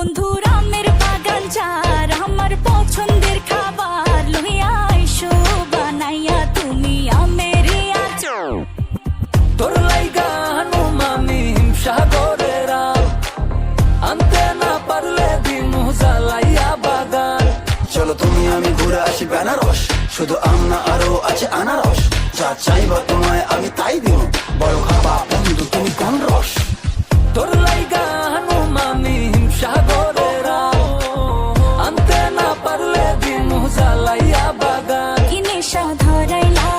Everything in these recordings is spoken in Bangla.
বন্ধুর আমের বাগান যার আমার পছন্দের খাবার লইয়া আইসো বানাইয়া তুমি আমের আচার। তোর লাইগা হানুমামি হিমসাগরের আম, আনতে না পারলে দিমু জ্বালাইয়া বাগান। চলো তুমি আমি ঘুরে আসি বেনারস, শুধু আম না আরো আছে আনারস। যা চাইবা তোমায় আমি তাই দিব, বড় খাবা বন্ধু তুমি কোন রস। তোর লাইগা হানুমামি হিমসাগরের আম, আনতে না পারলে দিমু জ্বালাইয়া বাগান। কি নেশা ধরাইলা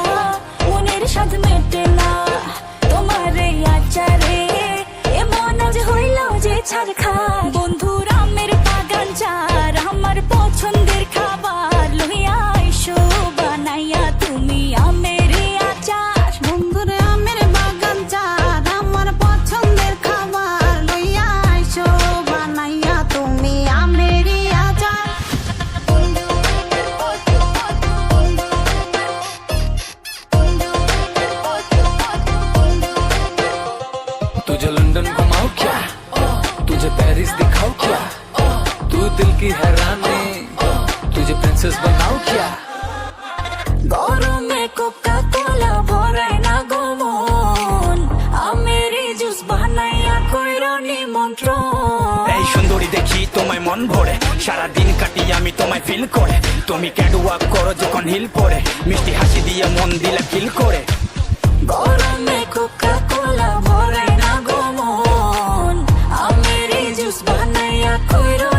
মনের স্বাদ মেটে না তোমার এই আচারে, এমন আজ হইল যে ছাড় খা। বন্ধুর আমের বাগান যার আমার পছন্দের খাবার লইয়া আইসো বানাইয়া তুমি আমের আচার। বন্ধুরে আমের বাগান চার আমার পছন্দের খাবার লইয়া আইসো বানাইয়া তুমি আমের আচার। तुझे लंदन घुमाओ क्या, तुझे पेरिस दिखाओ क्या, तू दिल की हैरानी, तुझे प्रिंसेस बनाओ क्या। গরমে কোকা কোলা ভরাই না গমন, আমের জুস বানাইয়া কইরো নিমন্ত্রণ। এই সুন্দরী দেখি তোমায় মন ভরে, সারাদিন কাটি আমি তোমায় ফিল করে। তুমি ক্যাটওয়াক করো যখন হিল পরে, মিষ্টি হাসি দিয়ে মন দিলে ফিল করে। গরমে কোকা কোলা ভরাই না গমন, আমের জুস বানাইয়া কইরো